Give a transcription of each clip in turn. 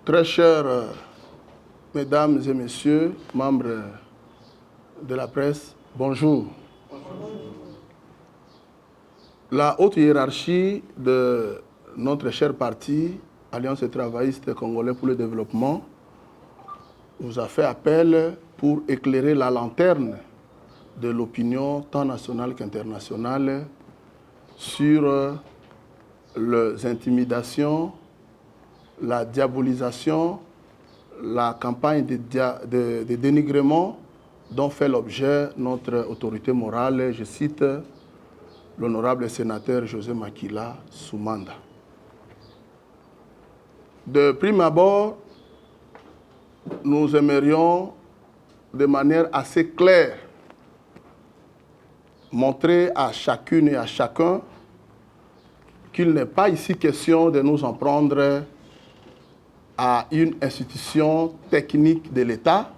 Très chers mesdames et messieurs, membres de la presse, bonjour. La haute hiérarchie de notre cher parti, Alliance travailliste congolais pour le développement, vous a fait appel pour éclairer la lanterne de l'opinion tant nationale qu'internationale sur les intimidations, la diabolisation, la campagne de dénigrement dont fait l'objet notre autorité morale, je cite l'honorable sénateur José Makila Soumanda. De prime abord, nous aimerions de manière assez claire montrer à chacune et à chacun qu'il n'est pas ici question de nous en prendre à une institution technique de l'État,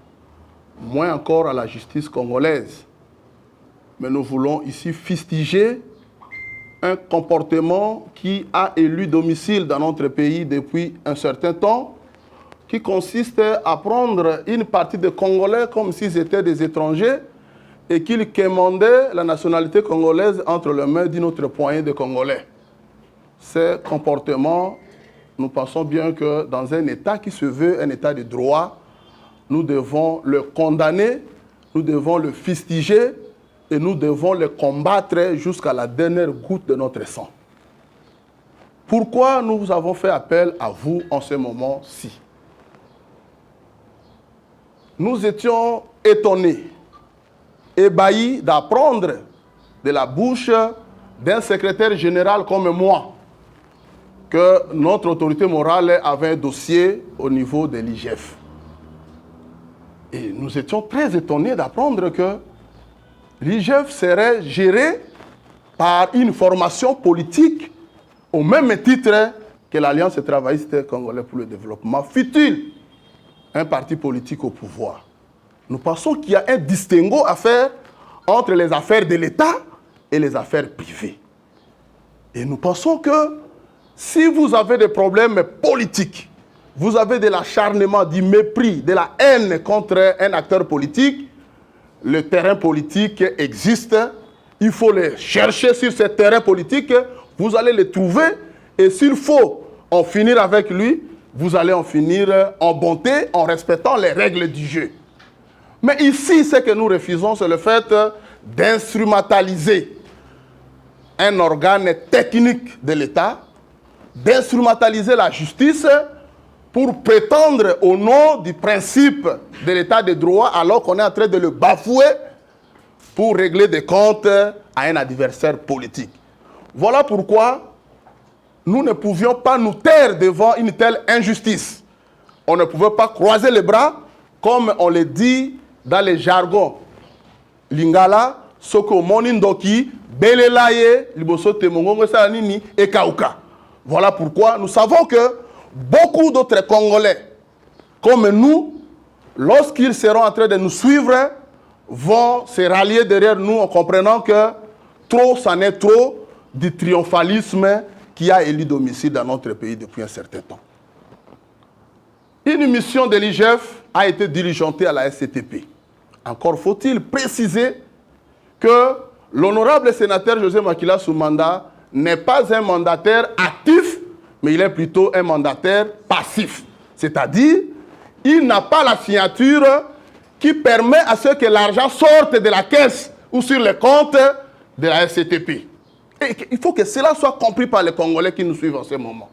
moins encore à la justice congolaise. Mais nous voulons ici fustiger un comportement qui a élu domicile dans notre pays depuis un certain temps, qui consiste à prendre une partie des Congolais comme s'ils étaient des étrangers et qu'ils quémandaient la nationalité congolaise entre les mains d'une autre poignée de Congolais. Ces comportements, nous pensons bien que dans un État qui se veut un État de droit, nous devons le condamner, nous devons le fustiger et nous devons le combattre jusqu'à la dernière goutte de notre sang. Pourquoi nous avons fait appel à vous en ce moment-ci? Nous étions étonnés, ébahis d'apprendre de la bouche d'un secrétaire général comme moi que notre autorité morale avait un dossier au niveau de l'IGF. Et nous étions très étonnés d'apprendre que l'IGF serait géré par une formation politique au même titre que l'Alliance travailliste congolaise pour le développement, fut-il un parti politique au pouvoir. Nous pensons qu'il y a un distinguo à faire entre les affaires de l'État et les affaires privées. Et nous pensons que si vous avez des problèmes politiques, vous avez de l'acharnement, du mépris, de la haine contre un acteur politique, le terrain politique existe, il faut les chercher sur ce terrain politique, vous allez les trouver, et s'il faut en finir avec lui, vous allez en finir en bonté, en respectant les règles du jeu. Mais ici, ce que nous refusons, c'est le fait d'instrumentaliser un organe technique de l'État, d'instrumentaliser la justice pour prétendre au nom du principe de l'État de droit, alors qu'on est en train de le bafouer pour régler des comptes à un adversaire politique. Voilà pourquoi nous ne pouvions pas nous taire devant une telle injustice. On ne pouvait pas croiser les bras, comme on le dit dans les jargons. Lingala, Soko Monindoki, Belelaye, Liboso Temongo, Sanini et Kauka. Voilà pourquoi nous savons que beaucoup d'autres Congolais, comme nous, lorsqu'ils seront en train de nous suivre, vont se rallier derrière nous en comprenant que trop, c'en est trop du triomphalisme qui a élu domicile dans notre pays depuis un certain temps. Une mission de l'IGF a été diligentée à la SCTP. Encore faut-il préciser que l'honorable sénateur José Makila Soumanda n'est pas un mandataire actif, mais il est plutôt un mandataire passif. C'est-à-dire, il n'a pas la signature qui permet à ce que l'argent sorte de la caisse ou sur les comptes de la SCTP. Et il faut que cela soit compris par les Congolais qui nous suivent en ce moment.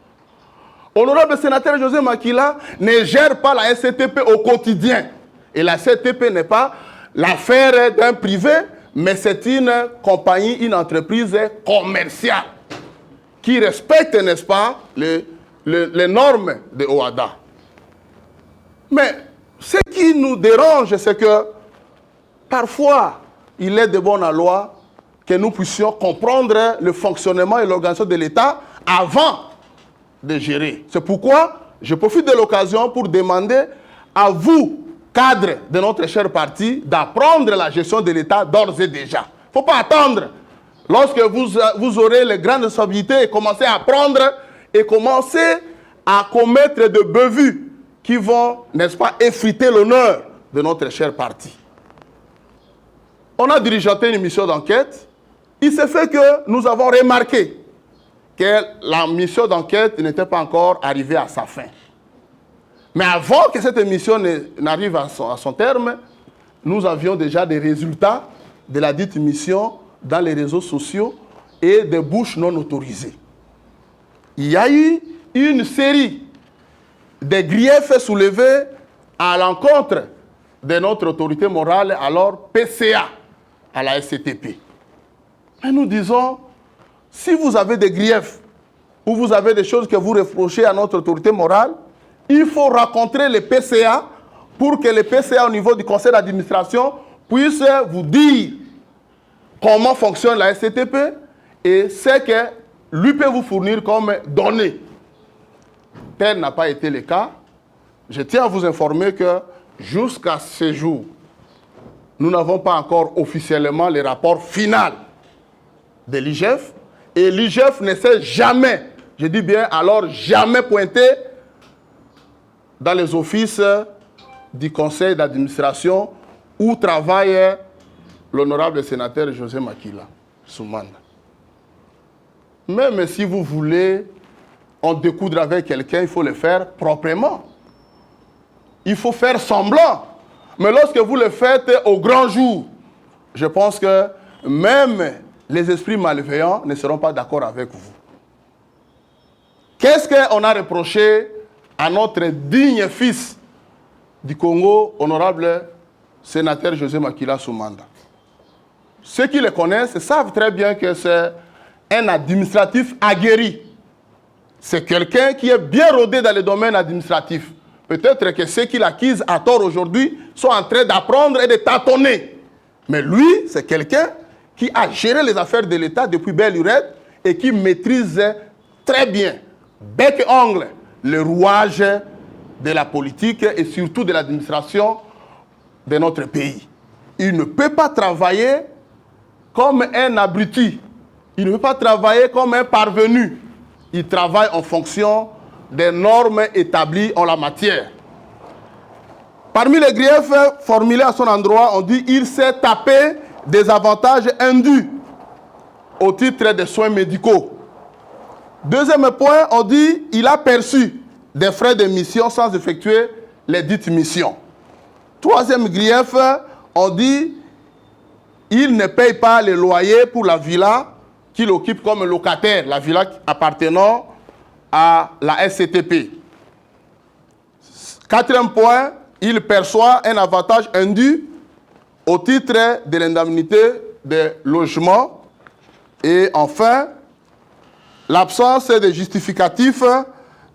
Honorable sénateur José Makila ne gère pas la SCTP au quotidien. Et la SCTP n'est pas l'affaire d'un privé, mais c'est une compagnie, une entreprise commerciale qui respecte, n'est-ce pas, les normes de OHADA. Mais ce qui nous dérange, c'est que parfois, il est de bonne loi que nous puissions comprendre le fonctionnement et l'organisation de l'État avant de gérer. C'est pourquoi je profite de l'occasion pour demander à vous, cadres de notre cher parti, d'apprendre la gestion de l'État d'ores et déjà. Il ne faut pas attendre. Lorsque vous aurez les grandes responsabilités et commencer à apprendre et commencer à commettre de bévues qui vont, n'est-ce pas, effriter l'honneur de notre cher parti. On a diligenté une mission d'enquête. Il s'est fait que nous avons remarqué que la mission d'enquête n'était pas encore arrivée à sa fin. Mais avant que cette mission n'arrive à son terme, nous avions déjà des résultats de la dite mission dans les réseaux sociaux et des bouches non autorisées. Il y a eu une série de griefs soulevés à l'encontre de notre autorité morale, alors PCA, à la SCTP. Mais nous disons, si vous avez des griefs ou vous avez des choses que vous reprochez à notre autorité morale, il faut rencontrer les PCA pour que les PCA au niveau du conseil d'administration puissent vous dire comment fonctionne la SCTP et ce que lui peut vous fournir comme données. Tel n'a pas été le cas. Je tiens à vous informer que jusqu'à ce jour, nous n'avons pas encore officiellement le rapport final de l'IGF et l'IGF ne s'est jamais, je dis bien alors jamais pointé dans les offices du conseil d'administration où travaille l'honorable sénateur José Makila Soumanda. Même si vous voulez en découdre avec quelqu'un, il faut le faire proprement. Il faut faire semblant. Mais lorsque vous le faites au grand jour, je pense que même les esprits malveillants ne seront pas d'accord avec vous. Qu'est-ce qu'on a reproché à notre digne fils du Congo, honorable sénateur José Makila Soumanda? Ceux qui le connaissent savent très bien que c'est un administratif aguerri. C'est quelqu'un qui est bien rodé dans le domaine administratif. Peut-être que ceux qui l'accusent à tort aujourd'hui sont en train d'apprendre et de tâtonner. Mais lui, c'est quelqu'un qui a géré les affaires de l'État depuis belle lurette et qui maîtrise très bien, bec et ongle, le rouage de la politique et surtout de l'administration de notre pays. Il ne peut pas travailler comme un abruti. Il ne peut pas travailler comme un parvenu. Il travaille en fonction des normes établies en la matière. Parmi les griefs formulés à son endroit, on dit qu'il s'est tapé des avantages indus au titre des soins médicaux. Deuxième point, on dit qu'il a perçu des frais de mission sans effectuer les dites missions. Troisième grief, on dit qu'il ne paye pas les loyers pour la villa qu'il occupe comme locataire, la villa appartenant à la SCTP. Quatrième point, il perçoit un avantage indu au titre de l'indemnité de logement. Et enfin, l'absence de justificatifs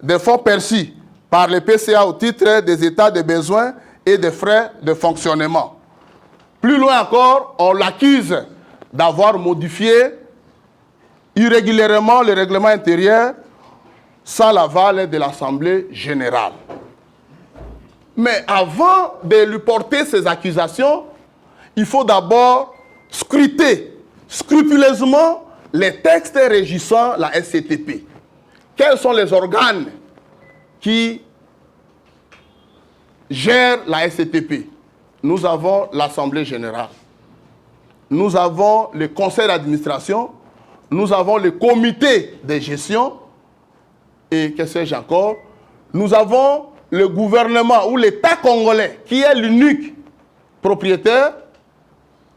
des fonds perçus par les PCA au titre des états de besoins et des frais de fonctionnement. Plus loin encore, on l'accuse d'avoir modifié irrégulièrement le règlement intérieur sans l'aval de l'Assemblée générale. Mais avant de lui porter ces accusations, il faut d'abord scruter scrupuleusement les textes régissant la SCTP. Quels sont les organes qui gèrent la SCTP? Nous avons l'Assemblée générale. Nous avons le conseil d'administration. Nous avons le comité de gestion. Et que sais-je encore? Nous avons le gouvernement ou l'État congolais qui est l'unique propriétaire,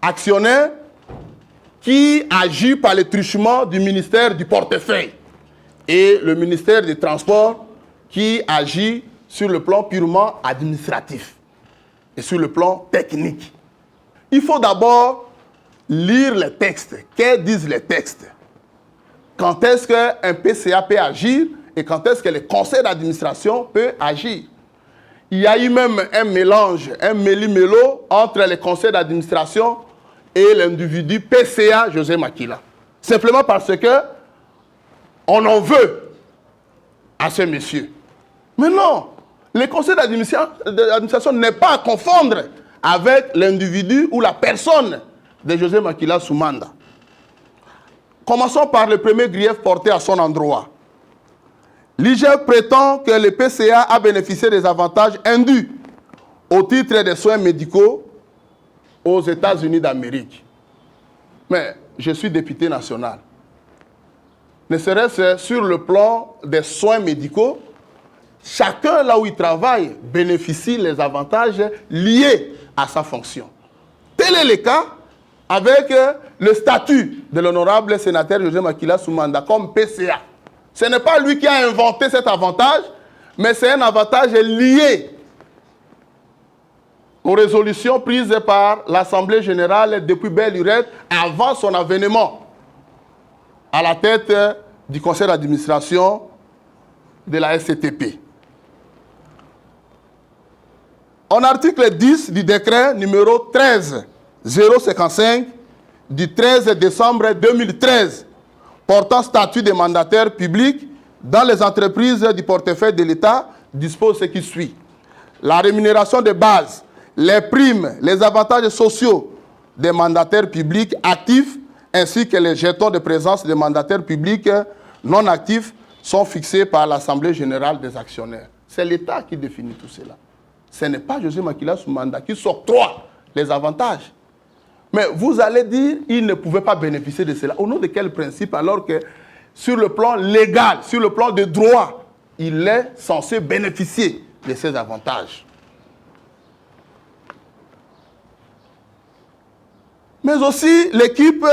actionnaire, qui agit par le truchement du ministère du portefeuille. Et le ministère des Transports qui agit sur le plan purement administratif et sur le plan technique. Il faut d'abord lire les textes. Que disent les textes? Quand est-ce qu'un PCA peut agir et quand est-ce que le conseil d'administration peut agir? Il y a eu même un mélange, un méli-mélo entre le conseil d'administration et l'individu PCA José Makila. Simplement parce que on en veut à ce monsieur. Mais non, le conseil d'administration n'est pas à confondre avec l'individu ou la personne de José Makila Soumanda. Commençons par le premier grief porté à son endroit. L'IGF prétend que le PCA a bénéficié des avantages indus au titre des soins médicaux aux États-Unis d'Amérique. Mais je suis député national. Ne serait-ce sur le plan des soins médicaux, chacun là où il travaille bénéficie des avantages liés à sa fonction. Tel est le cas avec le statut de l'honorable sénateur José Makila Soumanda comme PCA. Ce n'est pas lui qui a inventé cet avantage, mais c'est un avantage lié aux résolutions prises par l'Assemblée générale depuis belle lurette avant son avènement à la tête du conseil d'administration de la SCTP. En article 10 du décret numéro 13055 du 13 décembre 2013 portant statut de mandataire public dans les entreprises du portefeuille de l'État dispose ce qui suit. La rémunération de base, les primes, les avantages sociaux des mandataires publics actifs ainsi que les jetons de présence des mandataires publics non actifs sont fixés par l'Assemblée générale des actionnaires. C'est l'État qui définit tout cela. Ce n'est pas José Makila Soumanda qui s'octroie les avantages. Mais vous allez dire qu'il ne pouvait pas bénéficier de cela. Au nom de quel principe alors que sur le plan légal, sur le plan de droit, il est censé bénéficier de ces avantages? Mais aussi l'équipe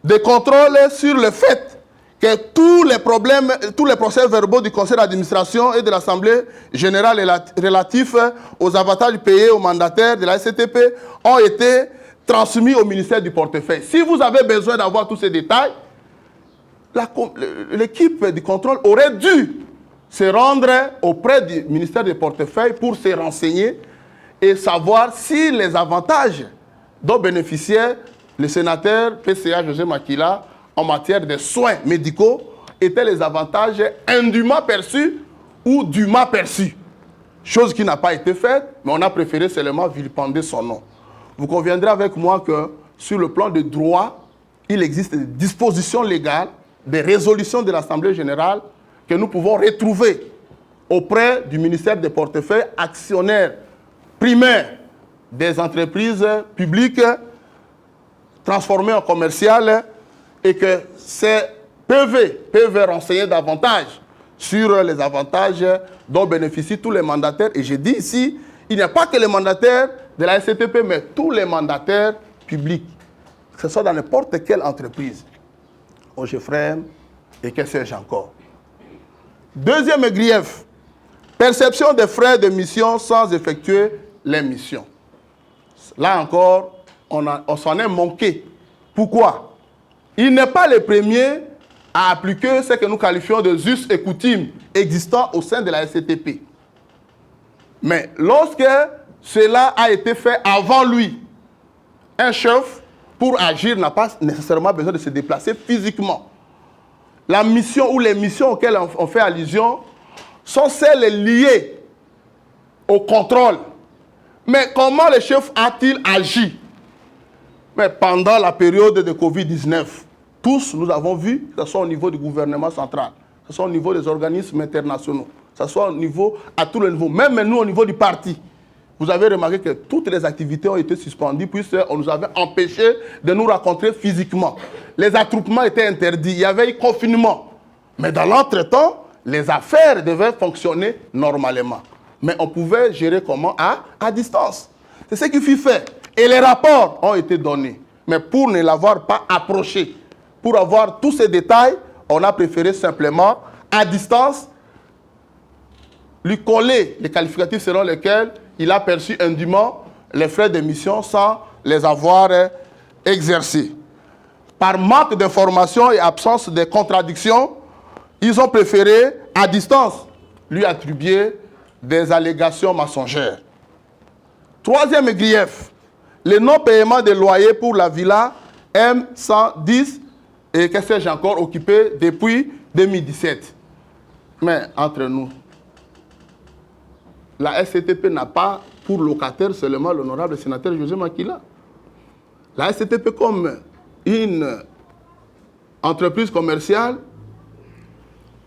de contrôle sur le fait que tous les problèmes, tous les procès-verbaux du conseil d'administration et de l'Assemblée générale relatifs aux avantages payés aux mandataires de la SCTP ont été transmis au ministère du portefeuille. Si vous avez besoin d'avoir tous ces détails, l'équipe du contrôle aurait dû se rendre auprès du ministère du portefeuille pour se renseigner et savoir si les avantages dont bénéficiait le sénateur PCA José Makila en matière de soins médicaux étaient les avantages indûment perçus ou dûment perçus. Chose qui n'a pas été faite, mais on a préféré seulement vilipender son nom. Vous conviendrez avec moi que sur le plan de droit, il existe des dispositions légales, des résolutions de l'Assemblée générale que nous pouvons retrouver auprès du ministère des portefeuilles actionnaires primaires des entreprises publiques transformées en commerciales et que ces peuvent renseigner davantage sur les avantages dont bénéficient tous les mandataires. Et je dis ici, il n'y a pas que les mandataires de la SCTP, mais tous les mandataires publics, que ce soit dans n'importe quelle entreprise, OGEFREM et que sais-je encore. Deuxième grief, perception des frais de mission sans effectuer les missions. Là encore, on s'en est manqué. Pourquoi? Il n'est pas le premier à appliquer ce que nous qualifions de us et coutumes existants au sein de la SCTP. Mais lorsque cela a été fait avant lui, un chef, pour agir, n'a pas nécessairement besoin de se déplacer physiquement. La mission ou les missions auxquelles on fait allusion sont celles liées au contrôle. Mais comment le chef a-t-il agi? Mais pendant la période de Covid-19, tous nous avons vu, que ce soit au niveau du gouvernement central, que ce soit au niveau des organismes internationaux, que ce soit au niveau, à tous les niveaux, même nous au niveau du parti. Vous avez remarqué que toutes les activités ont été suspendues puisqu'on nous avait empêché de nous rencontrer physiquement. Les attroupements étaient interdits, il y avait eu confinement. Mais dans l'entretemps, les affaires devaient fonctionner normalement. Mais on pouvait gérer comment? À distance. C'est ce qui fut fait. Et les rapports ont été donnés. Mais pour ne l'avoir pas approché, pour avoir tous ces détails, on a préféré simplement, à distance, lui coller les qualificatifs selon lesquels il a perçu indûment les frais d'émission sans les avoir exercés. Par manque d'informations et absence de contradictions, ils ont préféré, à distance, lui attribuer des allégations mensongères. Troisième grief, le non-paiement des loyers pour la villa M110 et que sais-je encore occupée depuis 2017. Mais entre nous, la SCTP n'a pas pour locataire seulement l'honorable sénateur José Makila. La SCTP comme une entreprise commerciale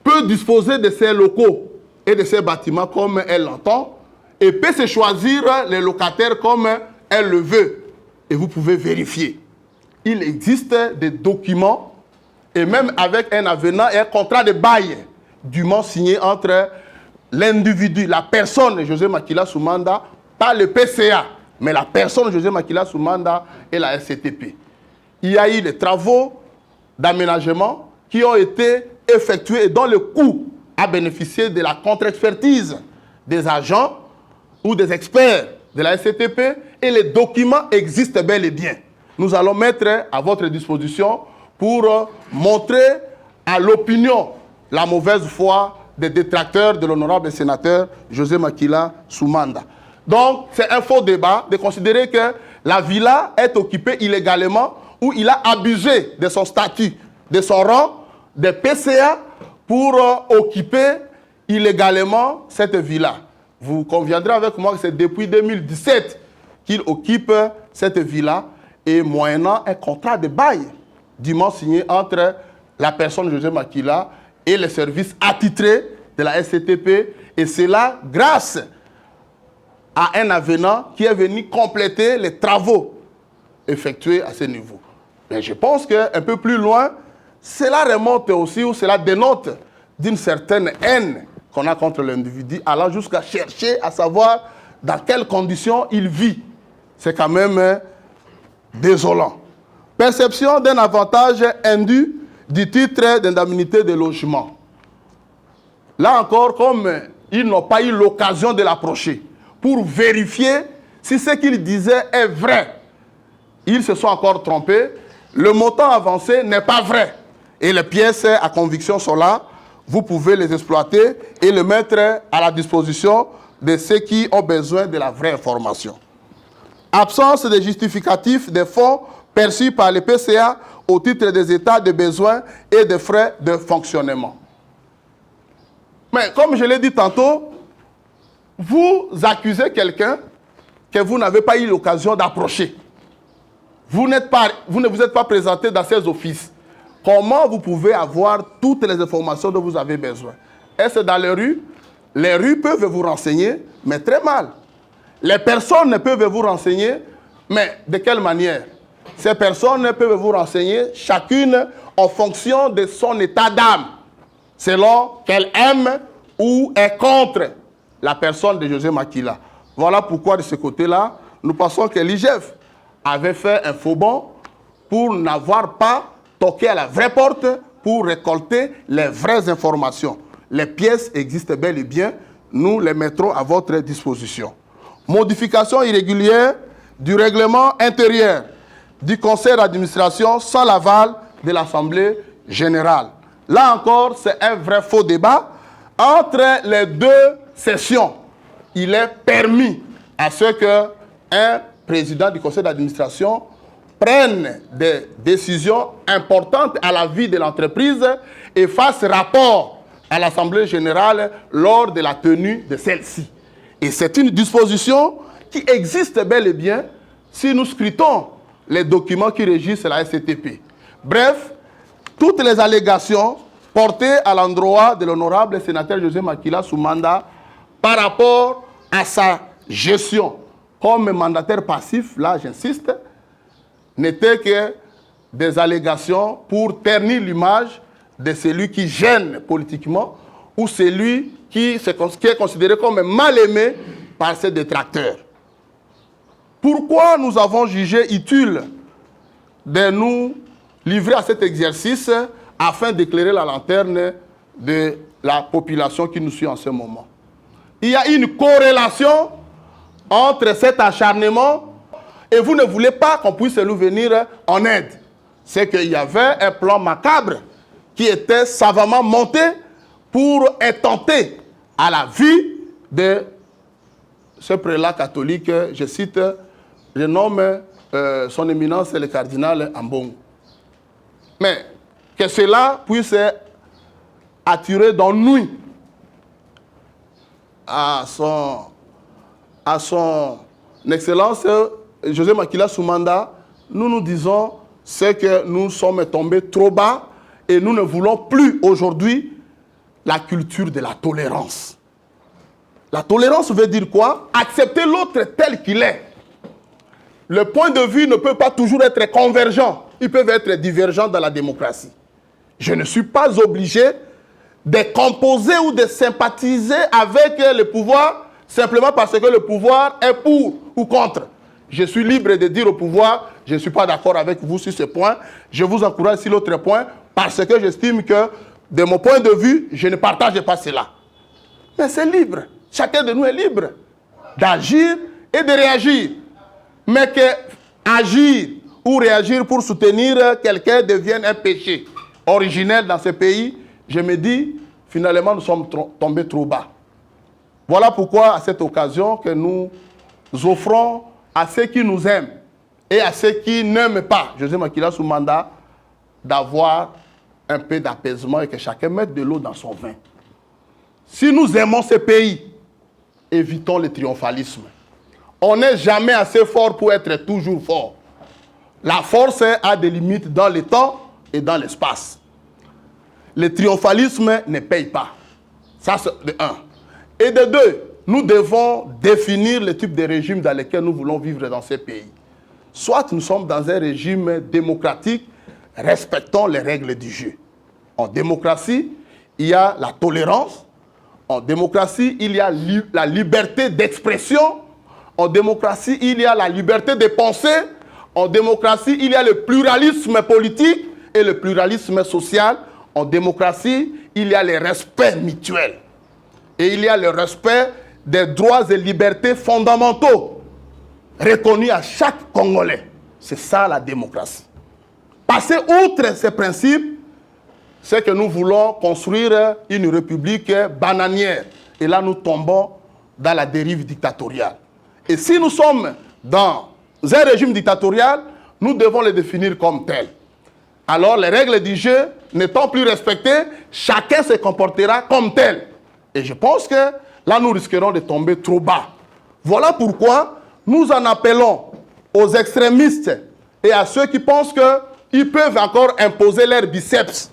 peut disposer de ses locaux et de ses bâtiments comme elle l'entend et peut se choisir les locataires comme elle le veut. Et vous pouvez vérifier. Il existe des documents et même avec un avenant et un contrat de bail dûment signé entre l'individu, la personne José Makila Soumanda, pas le PCA, mais la personne José Makila Soumanda et la SCTP. Il y a eu des travaux d'aménagement qui ont été effectués et dont le coût a bénéficié de la contre-expertise des agents ou des experts de la SCTP et les documents existent bel et bien. Nous allons mettre à votre disposition pour montrer à l'opinion la mauvaise foi des détracteurs de l'honorable sénateur José Makila Soumanda. Donc, c'est un faux débat de considérer que la villa est occupée illégalement ou il a abusé de son statut, de son rang, de PCA pour occuper illégalement cette villa. Vous conviendrez avec moi que c'est depuis 2017 qu'il occupe cette villa et moyennant un contrat de bail dûment signé entre la personne José Makila et les services attitrés de la SCTP, et cela grâce à un avenant qui est venu compléter les travaux effectués à ce niveau. Mais je pense qu'un peu plus loin, cela remonte aussi ou cela dénote d'une certaine haine qu'on a contre l'individu, allant jusqu'à chercher à savoir dans quelles conditions il vit. C'est quand même désolant. Perception d'un avantage indu du titre d'indemnité de logement. Là encore, comme ils n'ont pas eu l'occasion de l'approcher pour vérifier si ce qu'ils disaient est vrai, ils se sont encore trompés. Le montant avancé n'est pas vrai. Et les pièces à conviction sont là. Vous pouvez les exploiter et les mettre à la disposition de ceux qui ont besoin de la vraie information. Absence de justificatif des fonds perçus par les PCA au titre des états de besoins et des frais de fonctionnement. Mais comme je l'ai dit tantôt, vous accusez quelqu'un que vous n'avez pas eu l'occasion d'approcher. Vous ne vous êtes pas présenté dans ces offices. Comment vous pouvez avoir toutes les informations dont vous avez besoin? Est-ce dans les rues? Les rues peuvent vous renseigner, mais très mal. Les personnes peuvent vous renseigner, mais de quelle manière? Ces personnes peuvent vous renseigner chacune en fonction de son état d'âme, selon qu'elle aime ou est contre la personne de José Makila. Voilà pourquoi de ce côté-là, nous pensons que l'IGF avait fait un faux bond pour n'avoir pas toqué à la vraie porte pour récolter les vraies informations. Les pièces existent bel et bien, nous les mettrons à votre disposition. Modification irrégulière du règlement intérieur du conseil d'administration sans l'aval de l'Assemblée générale. Là encore, c'est un vrai faux débat. Entre les deux sessions, il est permis à ce qu'un président du conseil d'administration prenne des décisions importantes à la vie de l'entreprise et fasse rapport à l'Assemblée générale lors de la tenue de celle-ci. Et c'est une disposition qui existe bel et bien si nous scrutons les documents qui régissent la SCTP. Bref, toutes les allégations portées à l'endroit de l'honorable sénateur José Makila Soumanda par rapport à sa gestion comme mandataire passif, là j'insiste, n'étaient que des allégations pour ternir l'image de celui qui gêne politiquement ou celui qui est considéré comme mal aimé par ses détracteurs. Pourquoi nous avons jugé utile de nous livrer à cet exercice afin d'éclairer la lanterne de la population qui nous suit en ce moment? Il y a une corrélation entre cet acharnement et vous ne voulez pas qu'on puisse nous venir en aide. C'est qu'il y avait un plan macabre qui était savamment monté pour intenter à la vie de ce prélat catholique, je cite, je nomme son éminence le cardinal Ambongo. Mais que cela puisse attirer d'ennui à son excellence José Makila Soumanda, nous nous disons c'est que nous sommes tombés trop bas et nous ne voulons plus aujourd'hui la culture de la tolérance. La tolérance veut dire quoi? Accepter l'autre tel qu'il est. Le point de vue ne peut pas toujours être convergent. Ils peuvent être divergents dans la démocratie. Je ne suis pas obligé de composer ou de sympathiser avec le pouvoir simplement parce que le pouvoir est pour ou contre. Je suis libre de dire au pouvoir, je ne suis pas d'accord avec vous sur ce point, je vous encourage sur l'autre point parce que j'estime que, de mon point de vue, je ne partage pas cela. Mais c'est libre. Chacun de nous est libre d'agir et de réagir. Mais que agir ou réagir pour soutenir quelqu'un devienne un péché originel dans ce pays, je me dis, finalement, nous sommes tombés trop bas. Voilà pourquoi, à cette occasion, que nous offrons à ceux qui nous aiment et à ceux qui n'aiment pas, José Makila sous mandat, d'avoir un peu d'apaisement et que chacun mette de l'eau dans son vin. Si nous aimons ce pays, évitons le triomphalisme. On n'est jamais assez fort pour être toujours fort. La force a des limites dans le temps et dans l'espace. Le triomphalisme ne paye pas. Ça, c'est de un. Et de deux, nous devons définir le type de régime dans lequel nous voulons vivre dans ce pays. Soit nous sommes dans un régime démocratique, respectons les règles du jeu. En démocratie, il y a la tolérance. En démocratie, il y a la liberté d'expression. En démocratie, il y a la liberté de penser. En démocratie, il y a le pluralisme politique et le pluralisme social. En démocratie, il y a le respect mutuel. Et il y a le respect des droits et libertés fondamentaux reconnus à chaque Congolais. C'est ça la démocratie. Passer outre ces principes, c'est que nous voulons construire une république bananière. Et là, nous tombons dans la dérive dictatoriale. Et si nous sommes dans un régime dictatorial, nous devons le définir comme tel. Alors, les règles du jeu n'étant plus respectées, chacun se comportera comme tel. Et je pense que là, nous risquerons de tomber trop bas. Voilà pourquoi nous en appelons aux extrémistes et à ceux qui pensent qu'ils peuvent encore imposer leurs biceps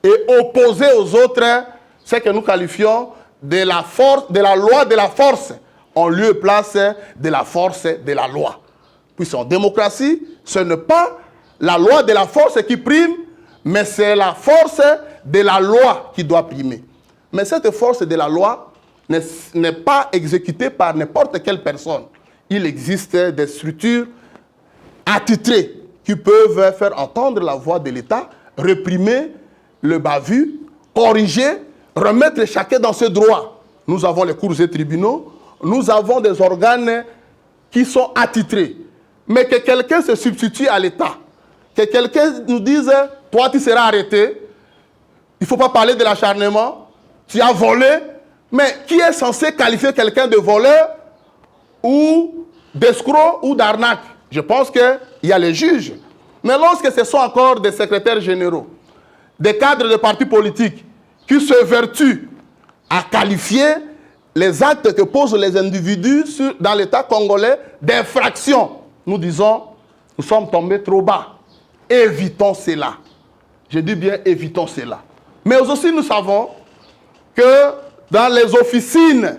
et opposer aux autres ce que nous qualifions de la force, de la loi de la force, en lieu et place de la force de la loi. Puisqu'en démocratie, ce n'est pas la loi de la force qui prime, mais c'est la force de la loi qui doit primer. Mais cette force de la loi n'est pas exécutée par n'importe quelle personne. Il existe des structures attitrées qui peuvent faire entendre la voix de l'État, réprimer le bavure, corriger, remettre chacun dans ses droits. Nous avons les cours et tribunaux, nous avons des organes qui sont attitrés. Mais que quelqu'un se substitue à l'État, que quelqu'un nous dise, toi tu seras arrêté, il ne faut pas parler de l'acharnement, tu as volé, mais qui est censé qualifier quelqu'un de voleur ou d'escroc ou d'arnaque? Je pense qu'il y a les juges. Mais lorsque ce sont encore des secrétaires généraux, des cadres de partis politiques qui se vertuent à qualifier les actes que posent les individus dans l'État congolais d'infraction, nous disons, nous sommes tombés trop bas. Évitons cela. Je dis bien évitons cela. Mais aussi nous savons que dans les officines,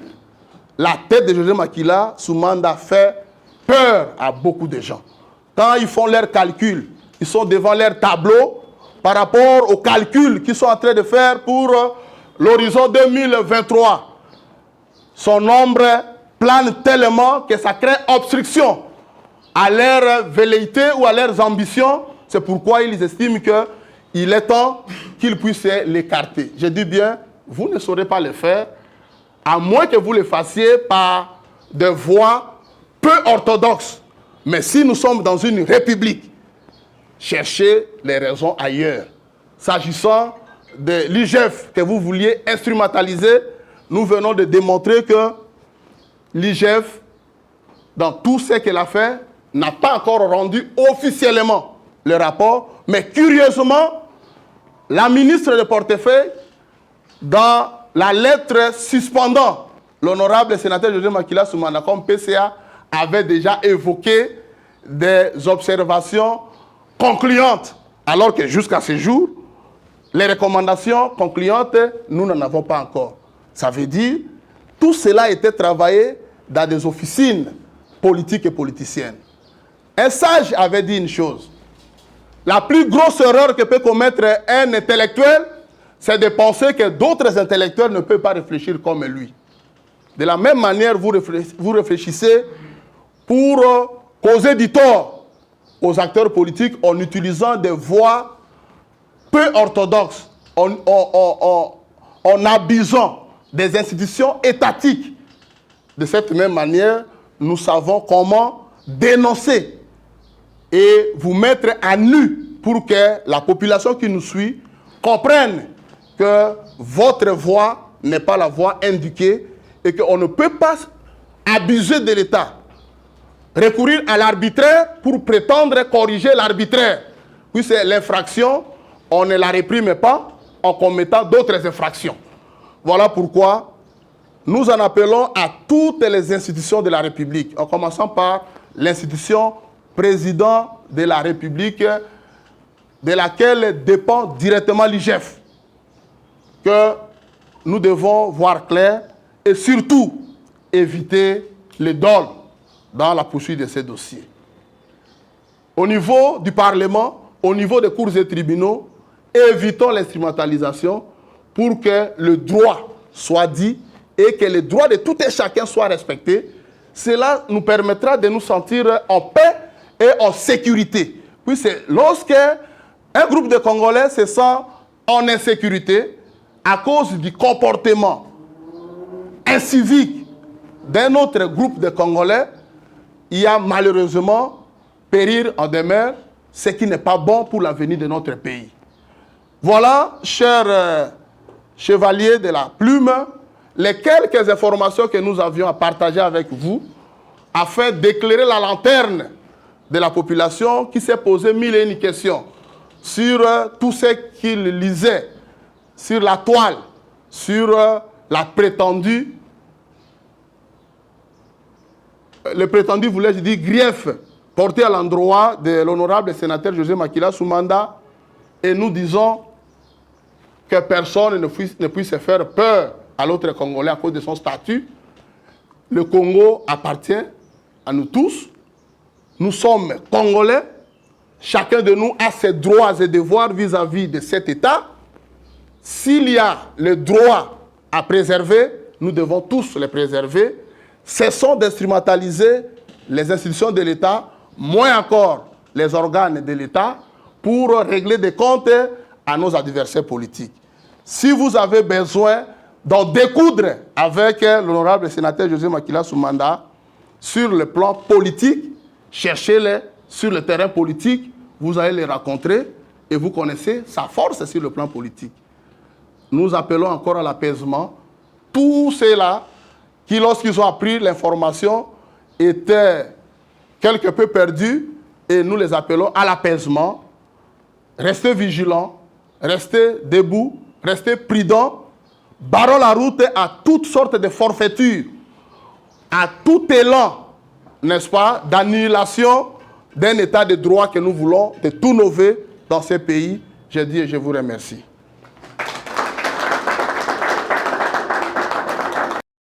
la tête de José Makila sous mandat fait peur à beaucoup de gens. Quand ils font leurs calculs, ils sont devant leur tableau par rapport aux calculs qu'ils sont en train de faire pour l'horizon 2023. Son nombre plane tellement que ça crée obstruction à leur velléité ou à leurs ambitions. C'est pourquoi ils estiment qu'il est temps qu'ils puissent l'écarter. Je dis bien, vous ne saurez pas le faire, à moins que vous le fassiez par des voies peu orthodoxes. Mais si nous sommes dans une république, cherchez les raisons ailleurs. S'agissant de l'IGF que vous vouliez instrumentaliser, nous venons de démontrer que l'IGF, dans tout ce qu'elle a fait, n'a pas encore rendu officiellement le rapport. Mais curieusement, la ministre de portefeuille, dans la lettre suspendant l'honorable sénateur José Makila Soumana comme PCA, avait déjà évoqué des observations concluantes. Alors que jusqu'à ce jour, les recommandations concluantes, nous n'en avons pas encore. Ça veut dire, tout cela a été travaillé dans des officines politiques et politiciennes. Un sage avait dit une chose. La plus grosse erreur que peut commettre un intellectuel, c'est de penser que d'autres intellectuels ne peuvent pas réfléchir comme lui. De la même manière, vous réfléchissez pour causer du tort aux acteurs politiques en utilisant des voies peu orthodoxes, en abusant des institutions étatiques. De cette même manière, nous savons comment dénoncer et vous mettre à nu pour que la population qui nous suit comprenne que votre voix n'est pas la voix indiquée et qu'on ne peut pas abuser de l'État. Recourir à l'arbitraire pour prétendre corriger l'arbitraire. Puis c'est l'infraction, on ne la réprime pas en commettant d'autres infractions. Voilà pourquoi nous en appelons à toutes les institutions de la République, en commençant par l'institution président de la République, de laquelle dépend directement l'IGF, que nous devons voir clair et surtout éviter les dol dans la poursuite de ces dossiers. Au niveau du Parlement, au niveau des cours et tribunaux, évitons l'instrumentalisation pour que le droit soit dit et que les droits de tout et chacun soient respectés. Cela nous permettra de nous sentir en paix et en sécurité. Puis c'est lorsque un groupe de Congolais se sent en insécurité à cause du comportement incivique d'un autre groupe de Congolais, il y a malheureusement périr en demeure, ce qui n'est pas bon pour l'avenir de notre pays. Voilà, chers chevaliers de la plume, les quelques informations que nous avions à partager avec vous afin d'éclairer la lanterne de la population qui s'est posé mille et une questions sur tout ce qu'il lisait, sur la toile, sur la prétendue, le prétendu, voulais-je dire, grief porté à l'endroit de l'honorable sénateur José Makila Soumanda, et nous disons que personne ne puisse faire peur à l'autre Congolais à cause de son statut. Le Congo appartient à nous tous. Nous sommes Congolais. Chacun de nous a ses droits et devoirs vis-à-vis de cet État. S'il y a le droit à préserver, nous devons tous les préserver. Cessons d'instrumentaliser les institutions de l'État, moins encore les organes de l'État, pour régler des comptes à nos adversaires politiques. Si vous avez besoin d'en découdre avec l'honorable sénateur José Makila Soumanda sur le plan politique, cherchez-les sur le terrain politique, vous allez les rencontrer et vous connaissez sa force sur le plan politique. Nous appelons encore à l'apaisement. Tous ceux-là qui, lorsqu'ils ont appris l'information, étaient quelque peu perdus, et nous les appelons à l'apaisement. Restez vigilants, restez debout, restez prudents, barrons la route à toutes sortes de forfaitures, à tout élan, n'est-ce pas, d'annulation d'un état de droit que nous voulons de tout innover dans ces pays. Je dis et je vous remercie.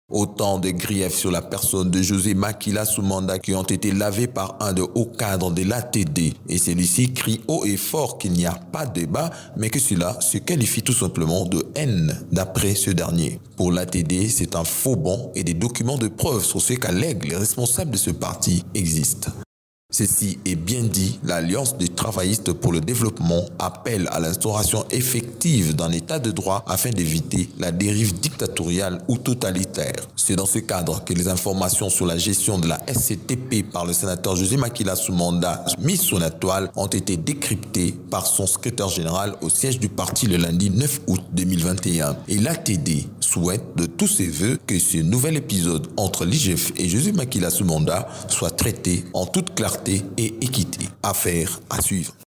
Autant de griefs sur la personne de José Makila Soumanda qui ont été lavés par un de hauts cadres de l'ATD. Et celui-ci crie haut et fort qu'il n'y a pas de débat, mais que cela se qualifie tout simplement de haine d'après ce dernier. Pour l'ATD, c'est un faux bon et des documents de preuve sur ce qu'allèguent les responsables de ce parti existent. Ceci est bien dit, l'Alliance des travaillistes pour le développement appelle à l'instauration effective d'un état de droit afin d'éviter la dérive dictatoriale ou totalitaire. C'est dans ce cadre que les informations sur la gestion de la SCTP par le sénateur José Makila Soumanda, mises sur la toile, ont été décryptées par son secrétaire général au siège du parti le lundi 9 août 2021. Et l'ATD souhaite de tous ses voeux que ce nouvel épisode entre l'IGF et José Makila Soumanda soit traité en toute clarté et équité. Affaire à suivre.